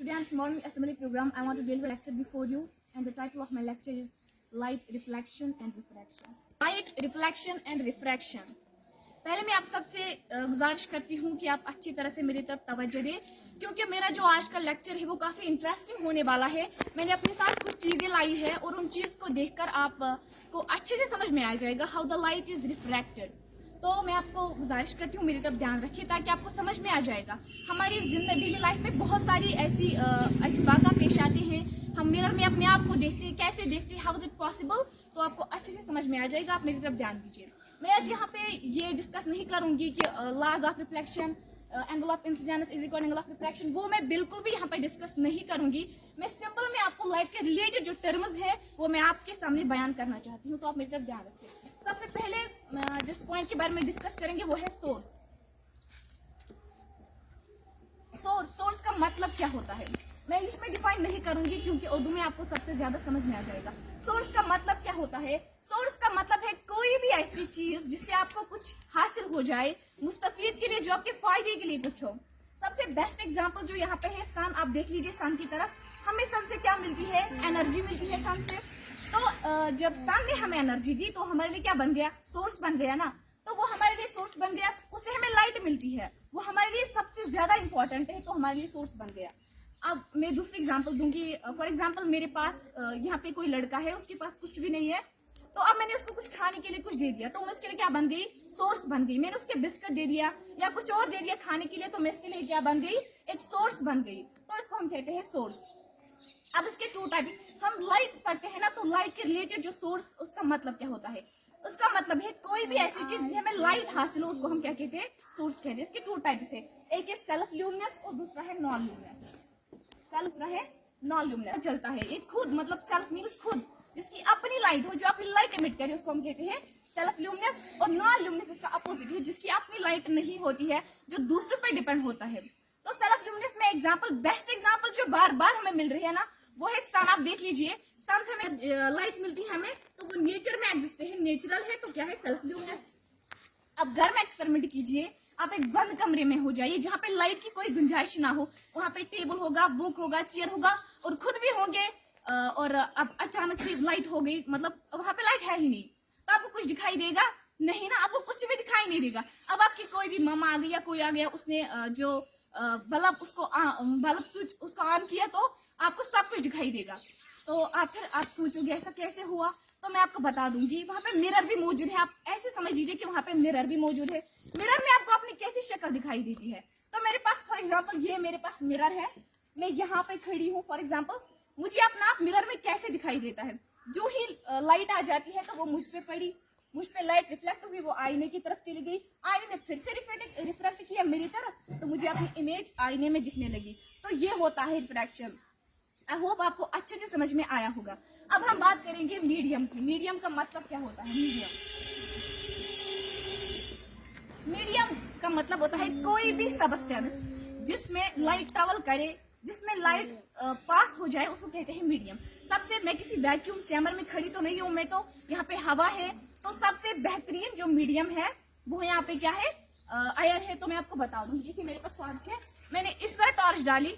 Today on this morning assembly program, I want to deliver a lecture before you, and the title of my lecture is Light Reflection and Refraction. Light Reflection and Refraction. पहले मैं आप सबसे गुजारिश करती हूँ कि आप अच्छी तरह से मेरी तरफ तवज्जो दें, क्योंकि मेरा जो आज का लेक्चर है वो काफ़ी इंटरेस्टिंग होने वाला है। मैंने अपने साथ कुछ चीज़ें लाई है और उन चीज़ को देखकर आपको अच्छे से समझ में आ जाएगा how the light is refracted. तो मैं आपको गुजारिश करती हूँ मेरी तरफ ध्यान रखिए ताकि आपको समझ में आ जाएगा। हमारी डेली लाइफ में बहुत सारी ऐसी वाक़ा पेश आते हैं, हम मिरर में अपने आप को देखते हैं, कैसे देखते हैं, हाउ इज इट पॉसिबल, तो आपको अच्छे से समझ में आ जाएगा। आप मेरी तरफ ध्यान दीजिए। मैं आज यहाँ पे ये डिस्कस नहीं करूंगी कि laws of reflection, angle of incidence is equal angle of reflection, वो मैं बिल्कुल भी यहाँ पे डिस्कस नहीं करूंगी। मैं सिंपल में आपको लाइट के रिलेटेड जो टर्म्स है वो मैं आपके सामने बयान करना चाहती हूँ, तो आप मेरी तरफ ध्यान रखिए। सबसे पहले जिस पॉइंट के बारे में डिस्कस करेंगे वो है सोर्स। सोर्स का मतलब क्या होता है मैं इसमें डिफाइन नहीं करूंगी, क्योंकि उर्दू में आपको सबसे ज्यादा समझ में आ जाएगा। सोर्स का मतलब क्या होता है? सोर्स का मतलब है कोई भी ऐसी चीज जिससे आपको कुछ हासिल हो जाए, मुस्तफीद के लिए, जो आपके फायदे के लिए कुछ हो। सबसे बेस्ट एग्जांपल जो यहाँ पे है सन। आप देख लीजिए सन की तरफ, हमें सन से क्या मिलती है? एनर्जी मिलती है सन से। तो जब सन ने हमें एनर्जी दी तो हमारे लिए क्या बन गया? सोर्स बन गया ना। तो वो हमारे लिए सोर्स बन गया, उससे हमें लाइट मिलती है, वो हमारे लिए सबसे ज्यादा इंपॉर्टेंट है, तो हमारे लिए सोर्स बन गया। अब मैं दूसरी एग्जांपल दूंगी। फॉर एग्जांपल मेरे पास यहाँ पे कोई लड़का है, उसके पास कुछ भी नहीं है, तो अब मैंने उसको कुछ खाने के लिए कुछ दे दिया, तो मैं उसके लिए क्या बन गई? सोर्स बन गई। मैंने उसके बिस्किट दे दिया या कुछ और दे दिया खाने के लिए, तो मैं इसके लिए क्या बन गई? एक सोर्स बन गई। तो इसको हम कहते हैं सोर्स। अब इसके टू टाइप्स, हम लाइट पढ़ते हैं ना, तो लाइट के रिलेटेड जो सोर्स, उसका मतलब क्या होता है? उसका मतलब है कोई भी ऐसी चीज जिससे हमें लाइट हासिल हो, उसको हम क्या कहते हैं? सोर्स कहते हैं। इसके टू टाइप्स है, एक है सेल्फ ल्यूमिनस और दूसरा है नॉन ल्यूमिनस। सेल्फ रहे, नॉन ल्यूमिनस जलता है, एक खुद, मतलब सेल्फ मीन्स खुद, जिसकी अपनी लाइट हो, जो अपनी लाइट एमिट करे, उसको हम कहते हैं सेल्फ ल्यूमिनस। और नॉन ल्यूमिनस इसका अपोजिट है, जिसकी अपनी लाइट नहीं होती है, जो दूसरे पर डिपेंड होता है। तो सेल्फ ल्यूमिनस में एग्जांपल, बेस्ट एग्जांपल जो बार बार हमें मिल रही है ना, वो है सन। आप देख लीजिए, सन से हमें लाइट मिलती है हमें, तो वो नेचर में एग्जिस्ट है, नेचुरल है, तो क्या है? Self luminous. अब घर में एक्सपेरिमेंट कीजिए, आप एक बंद कमरे में हो जाइए जहाँ पे लाइट की कोई गुंजाइश ना हो, वहाँ पे टेबल होगा, बुक होगा, चेयर होगा और खुद भी होंगे, और अब अचानक से लाइट हो गई, मतलब वहाँ पे लाइट है ही नहीं, तो आपको कुछ दिखाई देगा नहीं ना, आपको कुछ भी दिखाई नहीं देगा। अब आपकी कोई भी मामा आ गई या कोई आ गया, उसने जो बल्ब उसको बल्ब स्विच उसको ऑन किया, तो आपको सब कुछ दिखाई देगा। तो आप सोचोगे ऐसा कैसे हुआ? तो मैं आपको बता दूंगी, वहां पे मिरर भी मौजूद है। आप ऐसे समझ लीजिए कि वहां पे मिरर भी मौजूद है। मिरर में आपको अपनी कैसी शक्ल दिखाई देती है? तो मेरे पास फॉर एग्जांपल ये मेरे पास मिरर है, मैं यहाँ पे खड़ी हूँ फॉर एग्जांपल, मुझे अपना आप मिरर में कैसे दिखाई देता है? जो ही लाइट आ जाती है तो वो मुझ पे पड़ी, मुझ पे लाइट रिफ्लेक्ट हुई, वो आईने की तरफ चली गई, आईने ने फिर से रिफ्लेक्ट किया मेरी तरफ, तो मुझे अपनी इमेज आईने में दिखने लगी। तो ये होता है रिफ्रैक्शन। आई होप आपको अच्छे से समझ में आया होगा। अब हम बात करेंगे मीडियम की। मीडियम का मतलब क्या होता है? मीडियम का मतलब होता है कोई भी सबस्टेंस जिसमें लाइट ट्रेवल करे, जिसमें लाइट पास हो जाए, उसको कहते हैं मीडियम। सबसे, मैं किसी वैक्यूम चैम्बर में खड़ी तो नहीं हूँ, मैं तो यहाँ पे हवा है, तो सबसे बेहतरीन जो मीडियम है वो यहाँ पे क्या है? एयर है। तो मैं आपको बता दूँ, देखिए मेरे पास टॉर्च है, मैंने इस तरह टॉर्च डाली,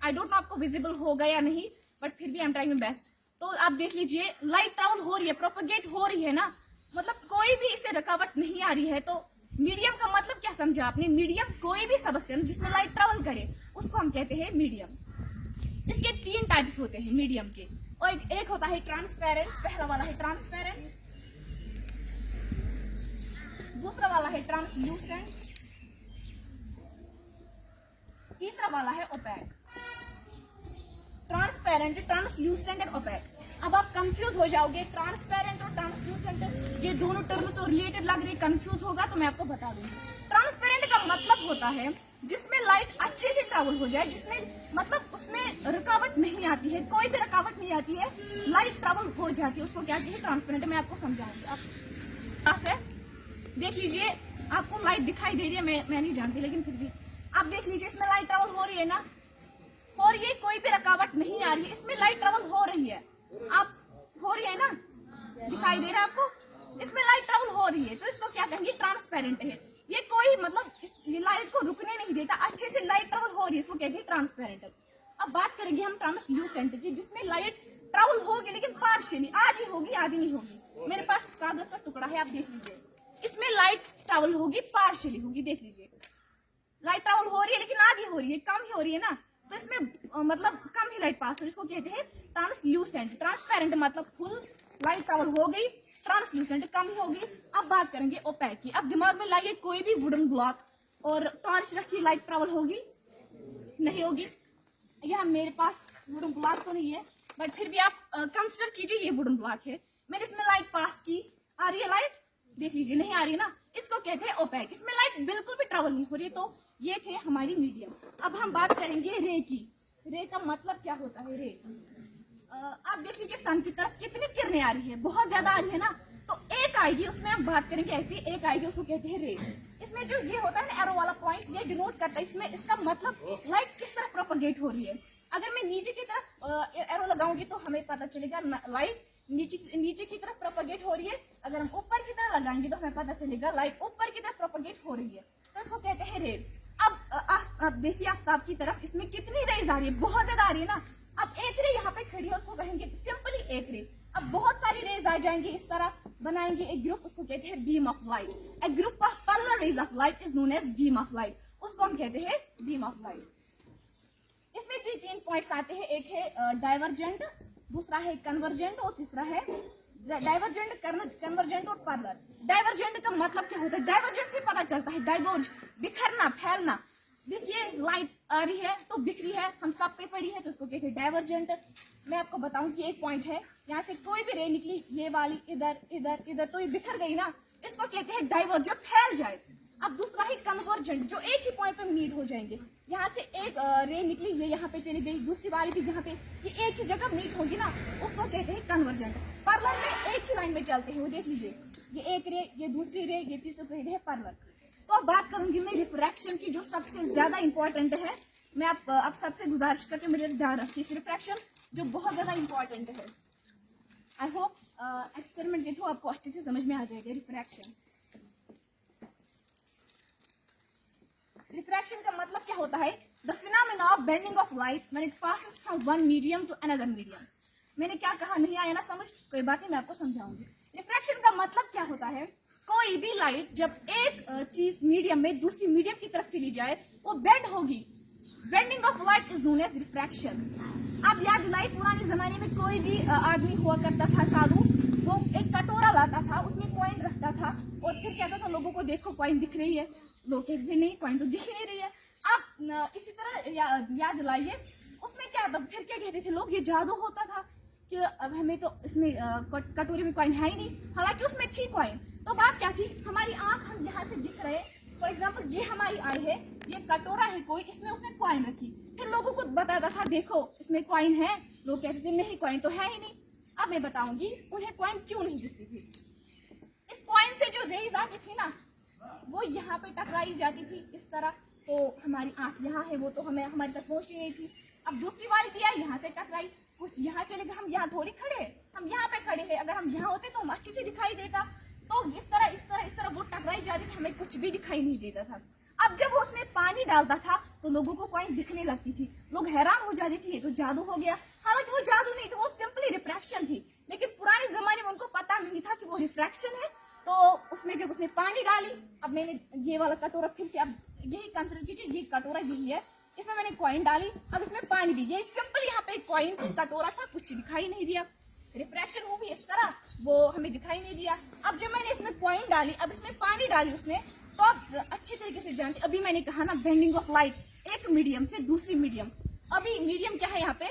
आई डोंट नो आपको विजिबल होगा या नहीं, बट फिर भी I am trying my best. तो आप देख लीजिए लाइट ट्रेवल हो रही है, प्रोपेगेट हो रही है ना, मतलब कोई भी इसे रुकावट नहीं आ रही है। तो मीडियम का मतलब क्या समझा आपने? मीडियम कोई भी सबस्टेंस जिसमें लाइट ट्रेवल करे, उसको हम कहते हैं मीडियम। इसके तीन टाइप्स होते हैं मीडियम के, और एक होता है ट्रांसपेरेंट, पहला वाला है ट्रांसपेरेंट, दूसरा वाला है ट्रांसल्यूसेंट, तीसरा वाला है ओपेक। ट्रांसपेरेंट, ट्रांसल्यूसेंट और ओपेक। अब आप कंफ्यूज हो जाओगे, ट्रांसपेरेंट और ट्रांसल्यूसेंट ये दोनों टर्म तो रिलेटेड लग रही, कंफ्यूज होगा, तो मैं आपको बता दूंगी। ट्रांसपेरेंट का मतलब होता है जिसमें लाइट अच्छे से ट्रेवल हो जाए, जिसमें मतलब उसमें रुकावट नहीं आती है, कोई भी रुकावट नहीं आती है, लाइट ट्रेवल हो जाती है, उसको क्या कहते हैं? ट्रांसपेरेंट। मैं आपको समझाऊंगी। आप देख लीजिए, आपको लाइट दिखाई दे रही है, मैं नहीं जानती, लेकिन फिर भी आप देख लीजिए, इसमें लाइट ट्रेवल हो रही है ना, और ये कोई भी रुकावट नहीं आ रही है, इसमें लाइट ट्रेवल हो रही है। आप हो रही है ना, दिखाई दे रहा है आपको? इसमें लाइट ट्रेवल हो रही है, तो इसको क्या कहेंगे? ट्रांसपेरेंट है। ये कोई मतलब ये लाइट को रुकने नहीं देता, अच्छे से लाइट ट्रेवल हो रही है, इसको कहते हैं ट्रांसपेरेंट। अब बात करेंगे हम ट्रांसल्यूसेंट की, जिसमें लाइट ट्रेवल होगी लेकिन पार्शियली, आधी होगी आधी नहीं होगी। मेरे पास कागज का टुकड़ा है, आप देख लीजिए, इसमें लाइट ट्रेवल होगी पार्शियली होगी, देख लीजिए लाइट ट्रेवल हो रही है लेकिन आधी हो रही है, कम ही हो रही है ना, तो इसमें मतलब कम ही लाइट पास हो, इसको कहते हैं ट्रांसल्यूसेंट। ट्रांसपेरेंट मतलब फुल लाइट ट्रेवल हो गई, ट्रांसल्यूसेंट कम ही होगी। अब बात करेंगे ओपेक की। अब दिमाग में लाइए कोई भी वुडन ब्लॉक और टॉर्च रखिए, लाइट ट्रेवल होगी नहीं होगी। यहाँ मेरे पास वुडन ब्लॉक तो नहीं है, बट फिर भी आप कंसिडर कीजिए ये वुडन ब्लॉक है, मैंने इसमें लाइट पास की, आ रही है लाइट, देख लीजिए नहीं आ रही है ना, इसको कहते हैं ओपेक। इसमें लाइट बिल्कुल भी ट्रेवल नहीं हो रही है। तो ये थे हमारी मीडियम। अब हम बात करेंगे रे की। रे का मतलब क्या होता है? रे आप देख लीजिए सन की तरफ कितनी किरणें आ रही है, बहुत ज्यादा आ रही है ना, तो एक आएगी, उसमें हम बात करेंगे ऐसी एक आएगी, उसको कहते हैं रे। इसमें जो ये होता है ना एरो वाला पॉइंट, ये डिनोट करता है इसमें, इसका मतलब लाइट किस तरफ प्रोपगेट हो रही है। अगर मैं नीचे की तरफ एरो लगाऊंगी तो हमें पता चलेगा लाइट नीचे की तरफ प्रोपगेट हो रही है, अगर हम ऊपर की तरफ लगाएंगे तो हमें पता चलेगा लाइट ऊपर की तरफ प्रोपगेट हो रही है, तो इसको कहते हैं रे। अब देखिए आफ्ताब की तरफ इसमें कितनी रेज आ रही है, बहुत ज्यादा आ रही है ना। अब एक रे यहाँ पे खड़ी है, उसको कहेंगे सिंपली एक रे। अब बहुत सारी रेज आ जाएंगी, इस तरह बनाएंगे एक ग्रुप, उसको कहते हैं beam of light. A group of parallel rays of light is known as beam of light, उसको हम कहते हैं बीम ऑफ लाइट। इसमें भी 3 पॉइंट्स आते हैं, एक है डाइवर्जेंट, दूसरा है कन्वर्जेंट और तीसरा है डाइवर्जेंट, कन्वर्जेंट और पैरेलल। डाइवर्जेंट का मतलब क्या होता है? डाइवर्जेंट से पता चलता है डाइवर्ज, बिखरना, फैलना। देखिए लाइट आ रही है तो बिखरी है, हम सब पे पड़ी है, तो इसको कहते हैं डाइवर्जेंट। मैं आपको बताऊं कि एक पॉइंट है, यहाँ से कोई भी रे निकली, ये वाली इधर इधर इधर, तो ये बिखर गई ना, इसको कहते हैं डाइवर्ज, जब फैल जाए। अब दूसरा है कन्वर्जेंट, जो एक ही पॉइंट पे मीट हो जाएंगे। यहाँ से एक रे निकली, ये यहाँ पे चली गई, दूसरी वाली भी यहाँ पे, ये एक ही जगह मीट होगी ना, उसको कहते हैं कन्वर्जेंट। पैरेलल में एक ही लाइन में चलते हैं, वो देख लीजिए, ये एक रे, ये दूसरी रे, ये तीसरी रे है पैरेलल। तो अब बात करूंगी मैं रिफ्रैक्शन की, जो सबसे ज्यादा इंपॉर्टेंट है। मैं आप सबसे गुजारिश करके मेरे ध्यान रखिए, रिफ्रैक्शन जो बहुत ज्यादा इंपॉर्टेंट है। आई होप एक्सपेरिमेंट के थ्रू आपको अच्छे से समझ में आ जाएगा रिफ्रैक्शन। रिफ्रैक्शन का मतलब क्या होता है? The phenomena of bending of light when it passes from one medium to another medium. मैंने क्या कहा, नहीं आया ना समझ? कोई बात नहीं, मैं आपको समझाऊंगी। रिफ्रैक्शन का मतलब क्या होता है? कोई भी लाइट जब एक चीज मीडियम में दूसरी मीडियम की तरफ चली जाए, वो बेंड होगी। Bending of light is known as refraction. अब याद दिलाई, पुराने जमाने में कोई भी आदमी हुआ करता था साधु, वो एक कटोरा लाता था, उसमें कॉइन रखता था और फिर कहता था लोगों को देखो कॉइन दिख रही है, लोग कहते थे नहीं कॉइन तो दिख नहीं रही है। आप इसी तरह याद दिलाइए, उसमें क्या था, फिर क्या कहते थे लोग, ये जादू होता था कि अब हमें तो इसमें कटोरे में कॉइन है ही नहीं, हालांकि उसमें थी कॉइन। तो बात क्या थी, हमारी आंख हम यहाँ से दिख रहे, फॉर एग्जाम्पल ये हमारी आई है, ये कटोरा है कोई, इसमें उसने कॉइन रखी, फिर लोगों को बताता था देखो इसमें कॉइन है, लोग कहते थे नहीं कॉइन तो है ही नहीं। अब मैं बताऊंगी उन्हें कॉइन क्यों नहीं दिखती थी। इस कॉइन से जो रेज आती थी ना, वो यहाँ पे टकराई जाती थी इस तरह, तो हमारी आंख यहाँ है, वो तो हमें हमारी तक पहुंचती नहीं थी। अब दूसरी वाली भी आई, यहाँ से टकराई, कुछ यहाँ चले गए, हम यहाँ थोड़ी खड़े हैं, हम यहाँ पे खड़े हैं, अगर हम यहाँ होते तो हम अच्छे से दिखाई देता। तो इस तरह वो टकराई जाती थी, हमें कुछ भी दिखाई नहीं देता था। अब जब वो उसमें पानी डालता था तो लोगों को कॉइन दिखने लगती थी, लोग हैरान हो जाते थे, ये तो जादू हो गया। हालांकि वो जादू नहीं था, वो सिंपली रिफ्रैक्शन थी, लेकिन पुराने जमाने में उनको पता नहीं था कि वो रिफ्रैक्शन है। तो उसमें जब उसने पानी डाली, अब मैंने ये वाला कटोरा फिर से, अब यही कंसिडर कीजिए, ये कटोरा यही है, इसमें मैंने कॉइन डाली, अब इसमें पानी दी, ये सिंपल यहाँ पे कॉइन कटोरा था, कुछ दिखाई नहीं दिया। रिफ्रैक्शन हुई इस तरह, वो हमें दिखाई नहीं दिया। अब जब मैंने इसमें कॉइन डाली, अब इसमें पानी डाली उसने, तो आप अच्छी तरीके से जानते, अभी मैंने कहा ना बेंडिंग ऑफ लाइट, एक मीडियम से दूसरी मीडियम, अभी मीडियम क्या है यहाँ पे,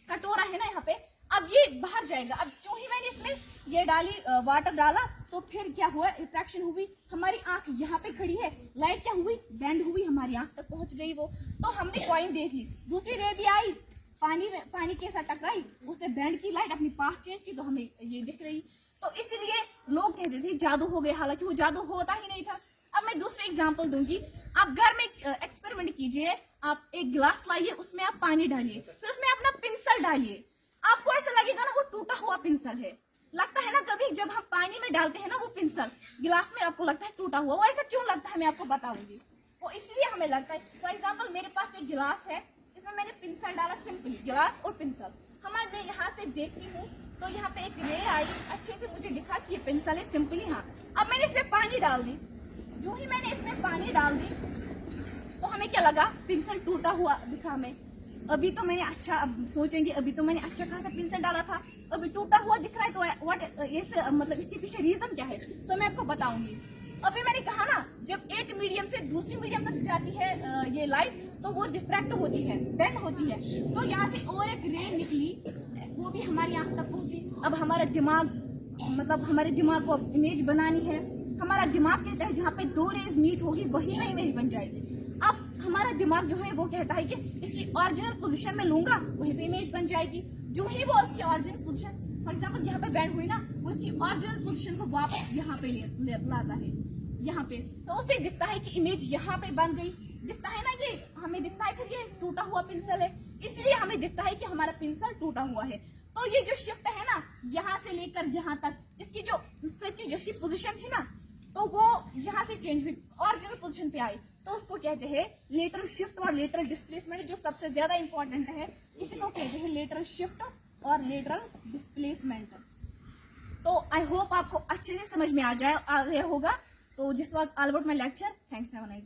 कटोरा है ना यहाँ पे, अब ये बाहर जाएगा। अब जो ही मैंने इसमें ये डाली, वाटर डाला, तो फिर क्या हुआ, रिफ्रैक्शन हुई, हमारी आंख यहाँ पे खड़ी है, लाइट क्या हुई, बेंड हुई, हमारी आंख तक पहुंच गई वो, तो हमने कॉइन देख ली। दूसरी रे भी आई, पानी के साथ टकराई, उसने बैंड की, लाइट अपनी पाथ चेंज की, तो हमें ये दिख रही। तो इसलिए लोग कहते थे जादू हो गया, हालांकि वो जादू होता ही नहीं था। अब मैं दूसरे एग्जांपल दूंगी, आप घर में एक्सपेरिमेंट कीजिए, आप एक गिलास लाइए, उसमें आप पानी डालिए, फिर उसमें अपना पिंसल डालिए, आपको ऐसा लगेगा ना वो टूटा हुआ पिंसल है। लगता है ना कभी जब हम पानी में डालते हैं ना वो पिंसल गिलास में, आपको लगता है टूटा हुआ, वो ऐसा क्यों लगता है मैं आपको बताऊंगी। वो इसलिए हमें लगता है, फॉर एग्जाम्पल मेरे पास एक गिलास है, इसमें मैंने पिंसल ग्लास और पेंसिल। मैं यहाँ से देखती हूँ तो यहाँ पे एक रे आई, अच्छे से मुझे दिखा कि ये पेंसिल है सिंपली। हाँ, अब मैंने इसमें पानी डाल दी। जो ही मैंने इसमें पानी डाल दी तो हमें क्या लगा, पेंसिल टूटा हुआ दिखा हमें। अभी तो मैंने अच्छा, अब सोचेंगे अभी तो मैंने अच्छा खासा पेंसिल डाला था, अभी टूटा हुआ दिख रहा है, तो व्हाट इस मतलब इसके पीछे रीजन क्या है, तो मैं आपको बताऊंगी। अभी मैंने कहा ना, जब एक मीडियम से दूसरी मीडियम तक जाती है ये लाइट, तो वो रिफ्रैक्ट होती है, बेंड होती है। तो यहाँ से और एक रे निकली, वो भी हमारी आंख तक पहुंची। अब हमारा दिमाग, मतलब हमारे दिमाग को इमेज बनानी है। हमारा दिमाग कहता है जहाँ पे दो रेज मीट होगी वही में इमेज बन जाएगी। अब हमारा दिमाग जो है वो कहता है कि इसकी ओरिजिनल पोजीशन में लूंगा, वहीं पे इमेज बन जाएगी। जो ही वो उसकी ओरिजिनल पोजीशन, फॉर एग्जांपल यहाँ पे बैंड हुई ना, वो उसकी ओरिजिनल पोजीशन को वापस यहाँ पे लाता है, यहाँ पे। तो उसे दिखता है कि इमेज यहाँ पे बन गई, दिखता है ना, ये हमें दिखता है कि ये टूटा हुआ पेंसिल है, इसलिए हमें दिखता है कि हमारा पेंसिल टूटा हुआ है। तो ये जो शिफ्ट है ना, यहाँ से लेकर यहाँ तक, इसकी जो सच्ची जिसकी पोजीशन थी ना, तो वो यहाँ से चेंज हुई, ओरिजिनल पोजीशन पे आई। तो उसको कहते हैं लेटरल शिफ्ट और लेटरल डिस्प्लेसमेंट, जो सबसे ज्यादा इंपॉर्टेंट है। इसी को कहते हैं लेटरल शिफ्ट और लेटरल डिस्प्लेसमेंट। तो आई होप आपको अच्छे से समझ में आ गया होगा। तो this was all about my lecture. Thanks, have a nice day.